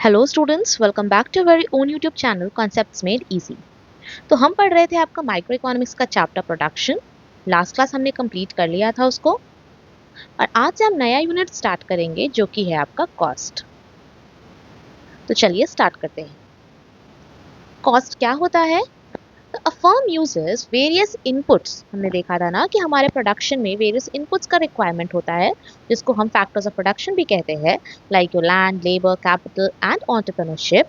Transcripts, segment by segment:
Hello students, welcome back to very own YouTube channel concepts made easy. तो हम पढ़ रहे थे आपका माइक्रो इकोनॉमिक्स का चैप्टर प्रोडक्शन। लास्ट क्लास हमने कंप्लीट कर लिया था उसको, और आज से हम नया यूनिट स्टार्ट करेंगे जो कि है आपका कॉस्ट। तो चलिए स्टार्ट करते हैं। कॉस्ट क्या होता है? A firm uses various inputs. हमने देखा था ना कि हमारे प्रोडक्शन में वेरियस इनपुट्स का रिक्वायरमेंट होता है, जिसको हम फैक्टर्स ऑफ प्रोडक्शन भी कहते हैं, like your land, labour, capital and entrepreneurship.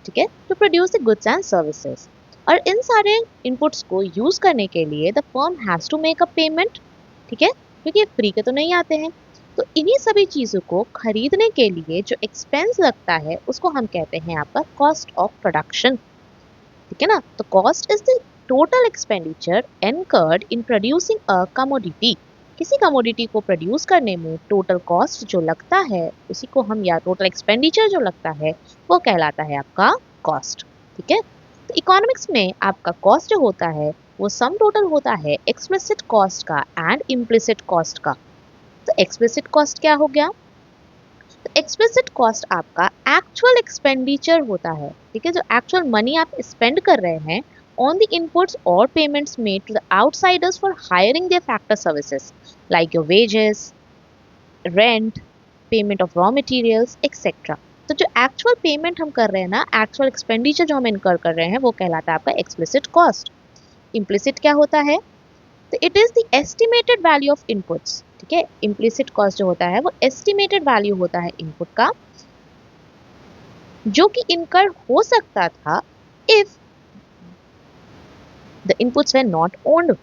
ठीक है, to produce the goods and services. और इन सारे इनपुट्स को यूज करने के लिए the firm has to make a payment. ठीक है, क्योंकि ये फ्री के तो नहीं आते हैं। तो इन्हीं सभी चीजों को खरीदने के लिए जो एक्सपेंस लगता है उसको हम कहते हैं आपका कॉस्ट ऑफ प्रोडक्शन। ठीक है ना? तो cost is the total expenditure incurred in producing a commodity. किसी कमोडिटी को प्रोड्यूस करने में टोटल कॉस्ट जो लगता है उसी को हम, या टोटल एक्सपेंडिचर जो लगता है, वो कहलाता है आपका कॉस्ट। ठीक है, तो इकोनॉमिक्स में आपका कॉस्ट जो होता है वो सम टोटल होता है एक्सप्लिसिट कॉस्ट का एंड इम्प्लिसिट कॉस्ट का। तो एक्सप्लिसिट कॉस्ट क्या हो गया? तो एक्सप्लिसिट कॉस्ट आपका एक्चुअल एक्सपेंडिचर होता है। ठीक है, जो एक्चुअल मनी आप स्पेंड कर रहे हैं ऑन द इनपुट्स और payments made to the outsiders for hiring their factor services, like your wages, rent, payment of raw materials etcetera. तो जो एक्चुअल पेमेंट हम कर रहे हैं ना, एक्चुअल एक्सपेंडिचर जो हम इनकर कर रहे हैं, वो कहलाता है आपका एक्सप्लिसिट कॉस्ट। इम्प्लिसिट क्या होता है? तो it is the estimated value of inputs. ठीक है, इम्प्लिसिट कॉस्ट जो होता है वो एस्टिमेटेड वैल्यू होता है इनपुट का, जो कि इनकर हो सकता था if the inputs were not owned.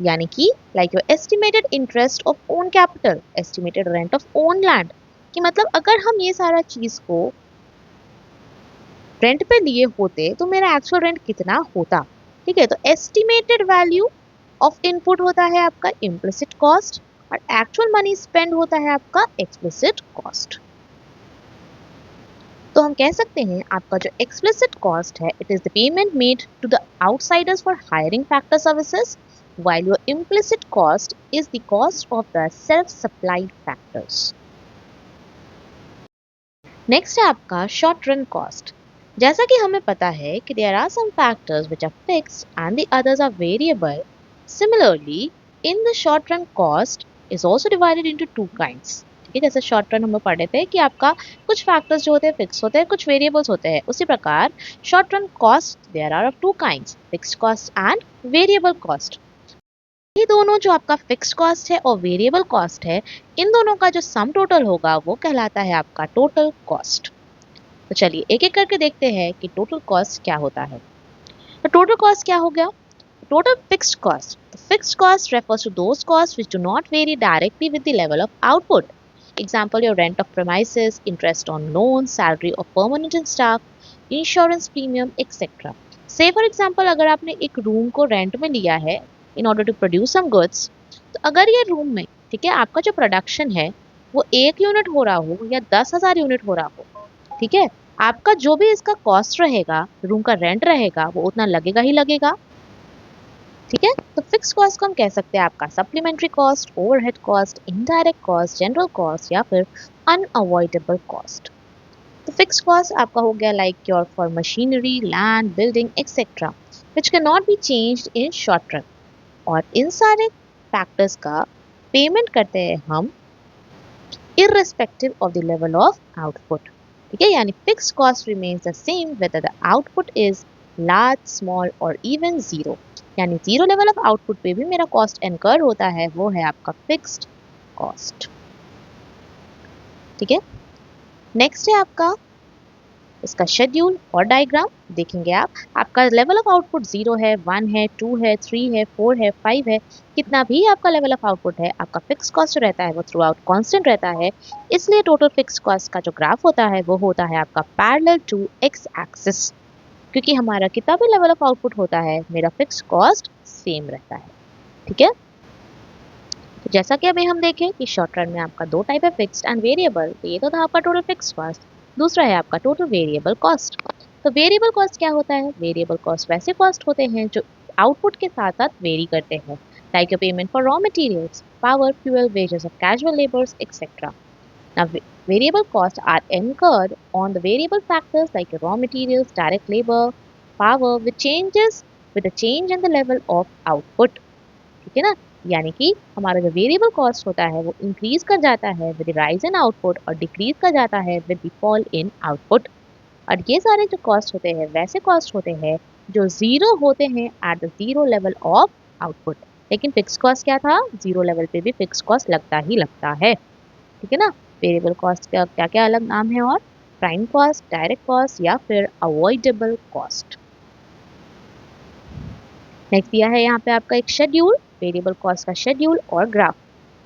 यानी कि like your estimated interest of own capital, estimated rent of own land. कि मतलब अगर हम ये सारा चीज को रेंट पे लिए होते तो मेरा एक्चुअल रेंट कितना होता। ठीक है, तो एस्टिमेटेड वैल्यू ऑफ इनपुट होता है आपका इम्प्लिसिट कॉस्ट, और एक्चुअल मनी स्पेंड होता है आपका एक्सप्लिसिट कॉस्ट। तो हम कह सकते हैं आपका जो एक्सप्लिसिट कॉस्ट है, it is the payment made to the outsiders for hiring factor services, while your implicit cost is the cost of the self-supplied factors. Next है आपका शॉर्ट रन कॉस्ट। जैसा कि हमें पता है कि there are some factors which are fixed and the others are variable. Similarly in the short run cost is also divided into two kinds. ठीक है, जैसे शॉर्ट रन हम लोग पढ़े थे कि आपका कुछ फैक्टर्स जो होते हैं फिक्स होते हैं, कुछ वेरिएबल्स होते हैं, उसी प्रकार short run cost there are of two kinds, fixed cost and variable cost. ये दोनों जो आपका फिक्स्ड कॉस्ट है और वेरिएबल कॉस्ट है, इन दोनों का जो सम टोटल होगा वो कहलाता है आपका टोटल कॉस्ट। तो चलिए एक एक करके देखते हैं कि टोटल कॉस्ट क्या होता है। तो टोटल कॉस्ट क्या हो गया? Total fixed cost. तो fixed cost refers to those costs which do not vary directly with the level of output. Example, your rent of premises, interest on loans, salary of permanent staff, insurance premium, etc. Say for example, अगर आपने एक room को rent में लिया है in order to produce some goods, तो अगर ये रूम में, ठीक है, आपका जो प्रोडक्शन है वो 1 यूनिट हो रहा हो या 10,000 यूनिट हो रहा हो, ठीक है, आपका जो भी इसका कॉस्ट रहेगा, रूम का रेंट रहेगा, वो उतना लगेगा ही लगेगा। ठीक है, तो फिक्स कॉस्ट को हम कह सकते हैं आपका supplementary cost, overhead cost, indirect cost, general cost या फिर अनअवॉइडेबल कॉस्ट। तो फिक्स कॉस्ट आपका हो गया like your for machinery, land, building etcetera which can not be changed in short run. और इन सारे फैक्टर्स का पेमेंट करते हैं हम irrespective of the level of output. ठीक है, यानी fixed cost remains the same whether the output is large, small or even zero. यानी जीरो लेवल ऑफ आउटपुट पे भी मेरा कॉस्ट इनकर होता है, वो है आपका फिक्स्ड कॉस्ट। ठीक है, नेक्स्ट है आपका इसका शेड्यूल और डायग्राम देखेंगे आप। आपका लेवल ऑफ आउटपुट 0 है, 1 है, 2 है, 3 है, 4 है, 5 है, कितना भी आपका लेवल ऑफ आउटपुट है, आपका फिक्स कॉस्ट जो रहता है वो थ्रू आउट कॉन्स्टेंट रहता है। इसलिए टोटल फिक्स कॉस्ट का जो ग्राफ होता है वो होता है आपका पैरेलल टू एक्स एक्सिस, क्योंकि हमारा कितना भी लेवल ऑफ आउटपुट होता है मेरा फिक्स कॉस्ट सेम रहता है। ठीक है, तो जैसा कि अभी हम देखें कि शॉर्ट रन में आपका दो टाइप है, फिक्स्ड एंड वेरिएबल। तो ये तो था आपका टोटल फिक्स कॉस्ट, दूसरा है आपका टोटल वेरिएबल कॉस्ट। तो वेरिएबल कॉस्ट क्या होता है? वेरिएबल कॉस्ट वैसे कॉस्ट होते हैं जो आउटपुट के साथ साथ वेरी करते हैं, like your payment for raw materials, power, fuel, wages of casual labours etcetera. Now, Variable costs are incurred on the variable factors like raw materials, direct labor, power, which changes with the change in the level of output. ठीक है ना, यानी कि हमारा जो variable cost होता है वो इंक्रीज कर जाता है विद राइज इन आउटपुट और डिक्रीज कर जाता है with the fall in output. और ये सारे जो कॉस्ट होते हैं वैसे कॉस्ट होते हैं जो जीरो होते हैं at the zero level of output. लेकिन फिक्स कॉस्ट क्या था, जीरो लेवल पे भी फिक्स कॉस्ट लगता ही लगता है। ठीक है ना, वेरिएबल कॉस्ट का क्या क्या अलग नाम है, और प्राइम कॉस्ट, डायरेक्ट कॉस्ट या फिर अवॉइडेबल कॉस्ट। नेक्स्ट दिया है यहाँ पे आपका एक शेड्यूल, वेरिएबल कॉस्ट का शेड्यूल और ग्राफ।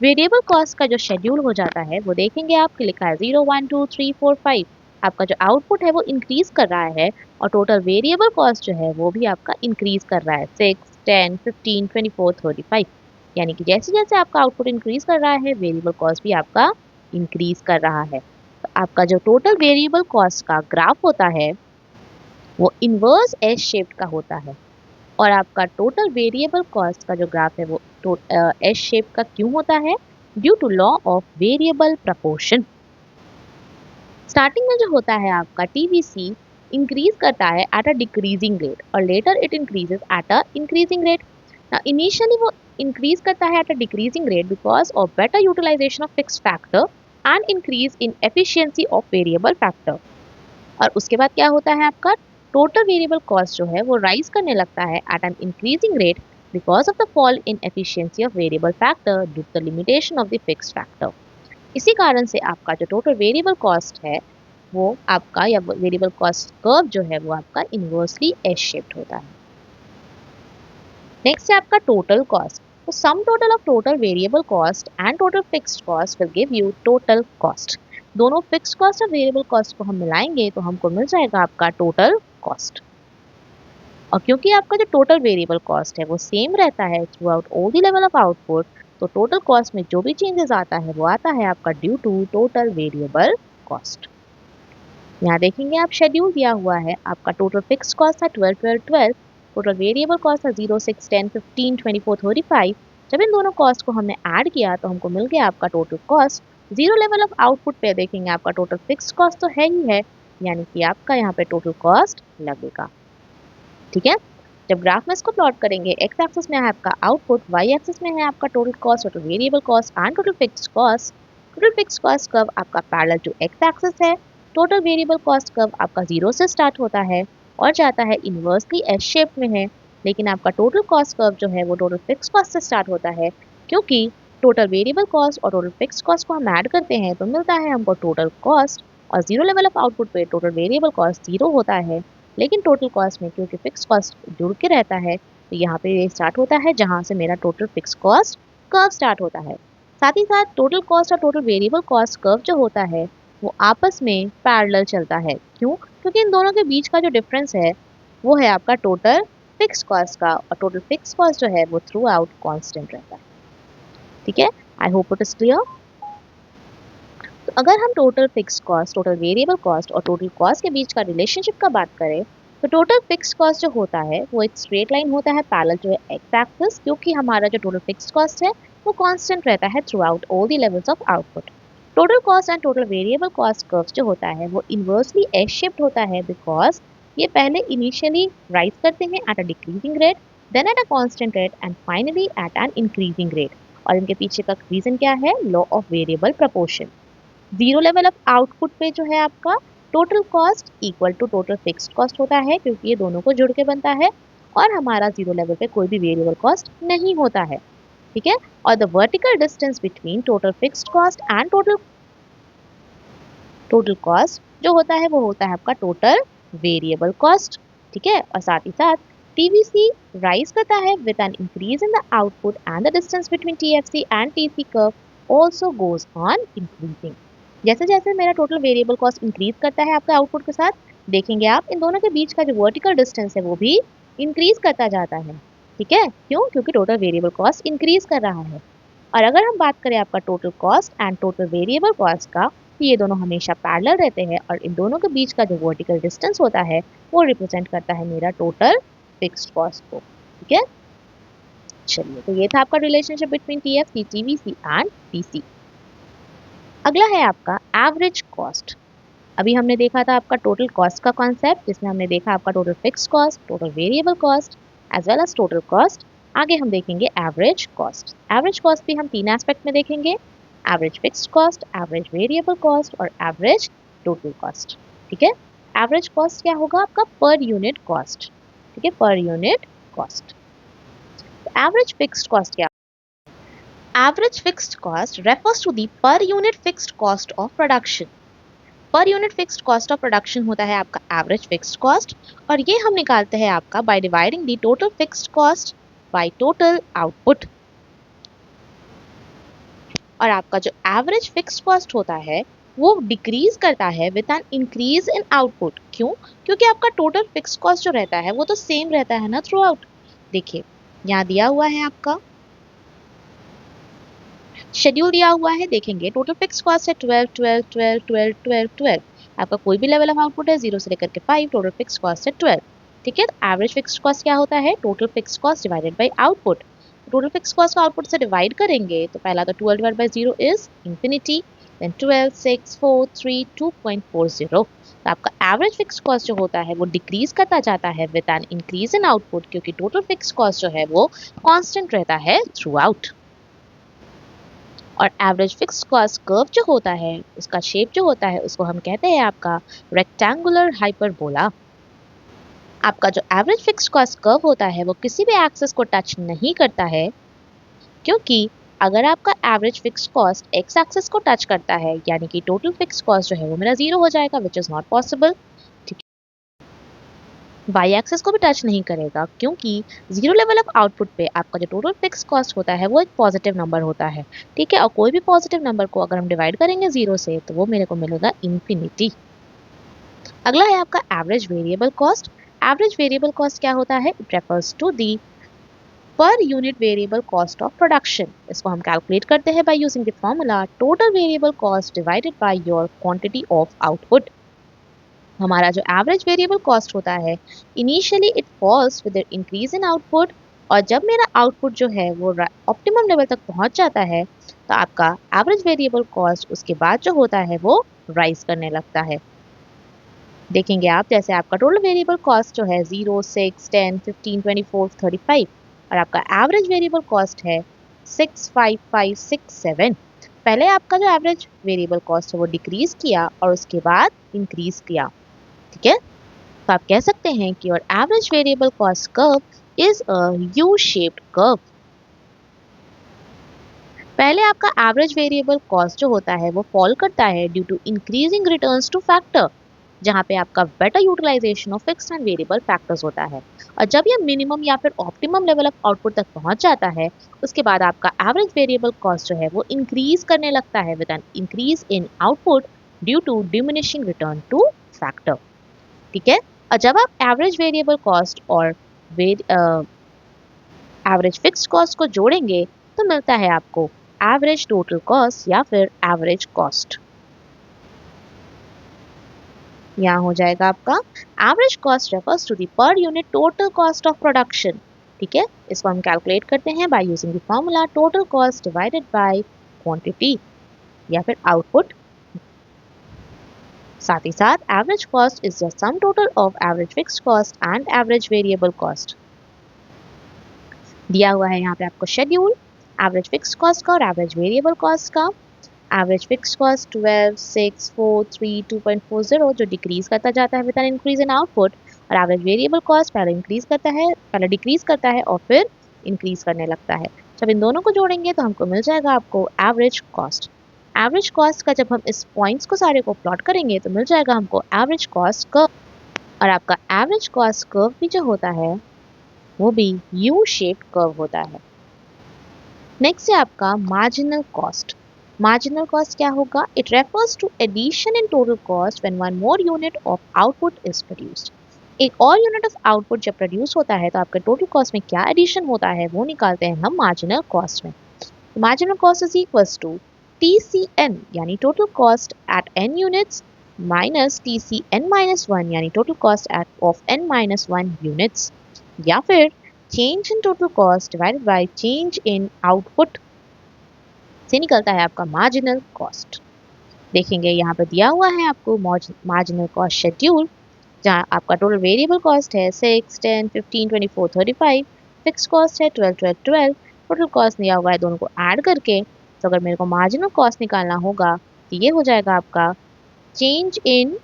वेरिएबल कॉस्ट का जो शेड्यूल हो जाता है वो देखेंगे आपके लिखा है 0 1 2 3 4 5। आपका जो आउटपुट है वो इंक्रीज कर रहा है और टोटल वेरिएबल कॉस्ट जो है वो भी आपका इंक्रीज कर रहा है 6 10 15 24 35। यानी कि जैसे जैसे आपका आउटपुट इंक्रीज कर रहा है वेरिएबल कॉस्ट भी आपका इंक्रीज कर रहा है। तो आपका जो टोटल वेरिएबल कॉस्ट का ग्राफ होता है वो इनवर्स एस शेप्ड का होता है। और आपका टोटल वेरिएबल कॉस्ट का जो ग्राफ है वो एस शेप का क्यों होता है, due to law of variable proportion. Starting में जो होता है आपका टीवीसी इंक्रीज करता है एट अ डिक्रीजिंग रेट और later it increases at an increasing rate. Initially वो इंक्रीज करता है at a decreasing rate because of better utilisation of fixed factor and increase in efficiency of variable factor. और उसके बाद क्या होता है आपका टोटल वेरिएबल कॉस्ट जो है वो राइज करने लगता है at an increasing rate because of the fall in efficiency of variable factor due to the limitation of the fixed factor. इसी कारण से आपका जो टोटल वेरिएबल कॉस्ट है वो आपका या वेरिएबल कॉस्ट कर्व जो है वो आपका इनवर्सली एस शेप्ड होता है। नेक्स्ट है आपका टोटल कॉस्ट। तो सम total of total variable cost and total fixed cost will give you total cost. दोनों फिक्स्ड कॉस्ट और वेरिएबल कॉस्ट को हम मिलाएंगे तो हमको मिल जाएगा आपका टोटल कॉस्ट। और क्योंकि आपका जो टोटल वेरिएबल कॉस्ट है वो सेम रहता है through out all the level of output, तो टोटल कॉस्ट में जो भी चेंजेस आता है वो आता है आपका due to total variable cost. यहाँ देखेंगे आप शेड्यूल दिया हुआ है, आपका टोटल फिक्स कॉस्ट था 12 12 12, टोटल वेरिएबल कॉस्ट था 0 6 10 15 24 35। जब इन दोनों कॉस्ट को हमने ऐड किया तो हमको मिल गया आपका total cost. Zero level of output पे देखेंगे आपका टोटल फिक्स कॉस्ट तो है ही है, यानी कि आपका यहाँ पे टोटल कॉस्ट लगेगा। ठीक है, जब ग्राफ में इसको प्लॉट करेंगे एक्स एक्सिस में है आपका आउटपुट, वाई एक्सिस में है आपका total cost, total variable cost and total fixed cost. Total fixed cost curve आपका पैरेलल टू एक्स एक्सिस है, टोटल वेरिएबल कॉस्ट कर्व आपका 0 से स्टार्ट होता है और जाता है इनवर्सली एस शेप में है। लेकिन आपका टोटल कॉस्ट कर्व जो है वो टोटल फिक्स्ड कॉस्ट से स्टार्ट होता है, क्योंकि टोटल वेरिएबल कॉस्ट और टोटल फिक्स्ड कॉस्ट को हम ऐड करते हैं तो मिलता है हमको टोटल कॉस्ट। और जीरो लेवल ऑफ आउटपुट पे टोटल वेरिएबल कॉस्ट 0 होता है, लेकिन टोटल कॉस्ट में क्योंकि फिक्स कॉस्ट जुड़ के रहता है तो यहाँ पे ये स्टार्ट होता है जहाँ से मेरा total fix cost curve start होता है। साथ ही साथ टोटल कॉस्ट और टोटल वेरिएबल कॉस्ट कर्व जो होता है वो आपस में पैरेलल चलता है। क्यों? क्योंकि इन दोनों के बीच का जो डिफरेंस है वो है आपका टोटल फिक्स कॉस्ट का, और टोटल फिक्स कॉस्ट जो है वो थ्रू आउट कॉन्स्टेंट रहता है। ठीक है, I hope it is clear. तो अगर हम total fix cost, total variable cost और टोटल कॉस्ट के बीच का रिलेशनशिप का बात करें तो टोटल फिक्स कॉस्ट जो होता है वो एक स्ट्रेट लाइन होता है पैरेलल टू एक्स एक्सिस, क्योंकि हमारा जो टोटल फिक्स कॉस्ट है वो कांस्टेंट रहता है through out all the levels of output. Total cost and total variable cost curve जो होता है वो इनवर्सली एस शेप्ड होता है बिकॉज ये पहले इनिशियली राइज करते हैं at a decreasing rate, then at a constant rate and finally at an increasing rate. और इनके पीछे का रीजन क्या है, law of variable proportion. Zero level of output पे जो है आपका total cost equal to total fixed cost होता है, क्योंकि ये दोनों को जुड़ के बनता है, और हमारा जीरो लेवल पे कोई भी वेरिएबल कॉस्ट नहीं होता है। ठीक है, और the vertical distance between total fixed cost and total cost जो होता है वो होता है आपका टोटल वेरिएबल कॉस्ट। ठीक है, और साथ ही साथ टीवीसी राइज करता है with an increase in the output and the distance between TFC and TC curve also goes on increasing. जैसे जैसे मेरा टोटल वेरिएबल कॉस्ट इंक्रीज करता है आपके आउटपुट के साथ, देखेंगे आप इन दोनों के बीच का जो वर्टिकल डिस्टेंस है वो भी इंक्रीज करता जाता है। ठीक है, क्यों? क्योंकि टोटल वेरिएबल कॉस्ट इंक्रीज कर रहा है। और अगर हम बात करें आपका total cost and total variable cost का, तो ये दोनों हमेशा पैरेलल रहते हैं और इन दोनों के बीच का जो वर्टिकल डिस्टेंस होता है वो रिप्रेजेंट करता है मेरा टोटल फिक्स्ड कॉस्ट को। ठीक है, चलिए, तो ये था आपका relationship between TFC, TVC and TC. अगला है आपका एवरेज कॉस्ट। अभी हमने देखा था आपका टोटल कॉस्ट का कॉन्सेप्ट, जिसमें हमने देखा आपका total fix cost, total variable cost as well as total cost. आगे हम देखेंगे एवरेज कॉस्ट। एवरेज कॉस्ट भी हम तीन एस्पेक्ट में देखेंगे, average fixed cost, average variable cost और एवरेज टोटल कॉस्ट। ठीक है, एवरेज कॉस्ट क्या होगा आपका? पर यूनिट कॉस्ट। ठीक है, per unit cost. Average fixed cost क्या? Average fixed cost refers to the per unit fixed cost of production. Per unit fixed cost of production होता है आपका एवरेज फिक्स्ड कॉस्ट, और ये हम निकालते हैं आपका by dividing the total fixed cost by total output. और आपका जो एवरेज फिक्स्ड कॉस्ट होता है वो डिक्रीज करता है with an increase in output. क्यों? क्योंकि आपका टोटल फिक्स्ड कॉस्ट जो रहता है वो तो सेम रहता है ना थ्रू आउट। देखिए यहाँ दिया हुआ है आपका शेड्यूल दिया हुआ है, देखेंगे टोटल फिक्स कॉस्ट है 12 12 12 12 12 12। आपका कोई भी लेवल ऑफ आउटपुट है 0 से लेकर के 5, टोटल फिक्स कॉस्ट है 12। ठीक है, तो एवरेज फिक्स कॉस्ट क्या होता है? Total fix cost divided by output. Total fix cost को आउटपुट से डिवाइड करेंगे तो पहला तो 12 divide by 0 is infinity, then 12 6 4 3 2.40। तो आपका एवरेज फिक्स कॉस्ट जो होता है वो डिक्रीज करता जाता है with an increase in output, क्योंकि टोटल फिक्स कॉस्ट जो है वो कांस्टेंट रहता है थ्रू आउट। और एवरेज फिक्स कॉस्ट कर्व जो होता है उसका शेप जो होता है उसको हम कहते हैं आपका रेक्टेंगुलर हाइपरबोला। आपका जो एवरेज फिक्स कॉस्ट कर्व होता है वो किसी भी एक्सिस को टच नहीं करता है, क्योंकि अगर आपका average fix cost x axis को टच करता है यानी कि टोटल फिक्स कॉस्ट जो है वो मेरा जीरो हो जाएगा, which is not possible. Y axis को भी टच नहीं करेगा, क्योंकि जीरो लेवल ऑफ आउटपुट पे आपका जो टोटल फिक्स कॉस्ट होता है वो एक पॉजिटिव नंबर होता है। ठीक है, और कोई भी पॉजिटिव नंबर को अगर हम डिवाइड करेंगे जीरो से तो वो मेरे को मिलेगा इंफिनिटी। अगला है आपका average variable cost. Average variable cost क्या होता है? It refers to the per unit variable cost of production. इसको हम कैलकुलेट करते हैं by using the formula total variable cost divided by your quantity of output. हमारा जो एवरेज वेरिएबल कॉस्ट होता है initially it falls with increase in output, और जब मेरा आउटपुट जो है वो ऑप्टिमम लेवल तक पहुंच जाता है तो आपका एवरेज वेरिएबल कॉस्ट उसके बाद जो होता है वो राइज करने लगता है। देखेंगे आप, जैसे आपका टोटल वेरिएबल कॉस्ट जो है 0 6 10 15 24 35, और आपका एवरेज वेरिएबल कॉस्ट है 6 5 5 6 7। पहले आपका जो एवरेज वेरिएबल कॉस्ट है वो डिक्रीज किया और उसके बाद इंक्रीज किया। ठीक है, तो आप कह सकते हैं कि your average variable cost curve is a U shaped curve. पहले आपका एवरेज वेरिएबल कॉस्ट जो होता है वो फॉल करता है due to increasing returns to factor, जहां पे आपका better utilisation of fixed and variable factors होता है। और जब ये मिनिमम या फिर ऑप्टिमम लेवल ऑफ आउटपुट तक पहुंच जाता है उसके बाद आपका एवरेज वेरिएबल कॉस्ट जो है वो इंक्रीज करने लगता है with an increase in output due to diminishing return to factor. ठीक है, और जब आप एवरेज वेरिएबल कॉस्ट और एवरेज फिक्स्ड कॉस्ट को जोड़ेंगे तो मिलता है आपको एवरेज टोटल कॉस्ट या फिर एवरेज कॉस्ट। यहाँ हो जाएगा आपका average cost refers to the per unit total cost of production. ठीक है, इसको हम कैलकुलेट करते हैं by using the formula total cost divided by quantity या फिर आउटपुट। साथ ही साथ average cost is the sum total of average fixed cost and average variable cost. दिया हुआ है यहाँ पे आपको शेड्यूल एवरेज फिक्स्ड कॉस्ट का और एवरेज वेरिएबल कॉस्ट का। एवरेज फिक्स्ड कॉस्ट 12 6 4 3 2.40 जो डिक्रीज करता जाता है with an increase in output, और एवरेज वेरिएबल कॉस्ट पहले डिक्रीज करता है और फिर इंक्रीज करने लगता है। जब इन दोनों को जोड़ेंगे तो हमको मिल जाएगा आपको एवरेज कॉस्ट। एवरेज कॉस्ट का जब हम इस पॉइंट्स को सारे को प्लॉट करेंगे तो मिल जाएगा हमको एवरेज कॉस्ट कर्व, और आपका एवरेज कॉस्ट कर्व भी जो होता है वो भी यू शेप्ड कर्व होता है। नेक्स्ट है आपका मार्जिनल कॉस्ट। मार्जिनल कॉस्ट क्या होगा? It refers to addition in total cost when one more unit of output is produced. एक और यूनिट ऑफ आउटपुट जब प्रोड्यूस होता है तो आपके टोटल कॉस्ट में क्या एडिशन होता है वो निकालते हैं हम मार्जिनल कॉस्ट में। Marginal cost is equals to TCN यानी total cost at n units minus TCN minus 1 यानी total cost at of n minus 1 units, या फिर change in total cost divided by change in output से निकलता है आपका marginal cost. देखेंगे यहाँ पे दिया हुआ है आपको मार्जिनल कॉस्ट शेड्यूल, जहाँ आपका टोटल वेरिएबल कॉस्ट है 6, 10, 15, 24, 35, फिक्स कॉस्ट है 12, 12, 12, टोटल कॉस्ट दिया हुआ है दोनों को ऐड करके। तो अगर मेरे को मार्जिनल कॉस्ट निकालना होगा तो ये हो जाएगा आपका change in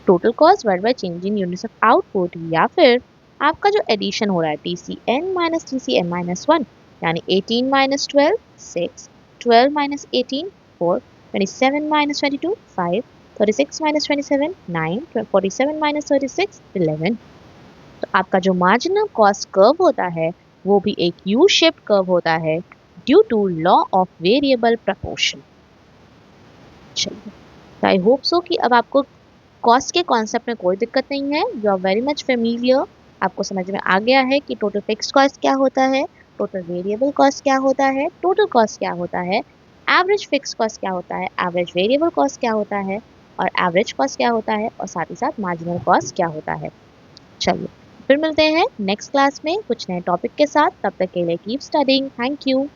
total cost divide by change in units of output, या फिर आपका जो एडिशन हो रहा है TCN माइनस TCN माइनस 1, यानी 18 minus 12 6, 12 minus 18 4, 27 minus 22 5, 36 minus 27 9, 47 minus 36 11। तो आपका जो मार्जिनल कॉस्ट कर्व होता है वो भी एक यू शेप्ड कर्व होता है due to law of variable proportion. चलिए, आई होप सो कि अब आपको कॉस्ट के कॉन्सेप्ट में कोई दिक्कत नहीं है, you are very much familiar. आपको समझ में आ गया है कि टोटल फिक्स्ड कॉस्ट क्या होता है, टोटल वेरिएबल कॉस्ट क्या होता है, टोटल कॉस्ट क्या होता है, एवरेज फिक्स्ड कॉस्ट क्या होता है, एवरेज वेरिएबल कॉस्ट क्या होता है, और एवरेज कॉस्ट क्या होता है, और साथ ही साथ मार्जिनल कॉस्ट क्या होता है। चलिए, फिर मिलते हैं नेक्स्ट क्लास में कुछ नए टॉपिक के साथ। तब तक के लिए कीप स्टडिंग। Thank you.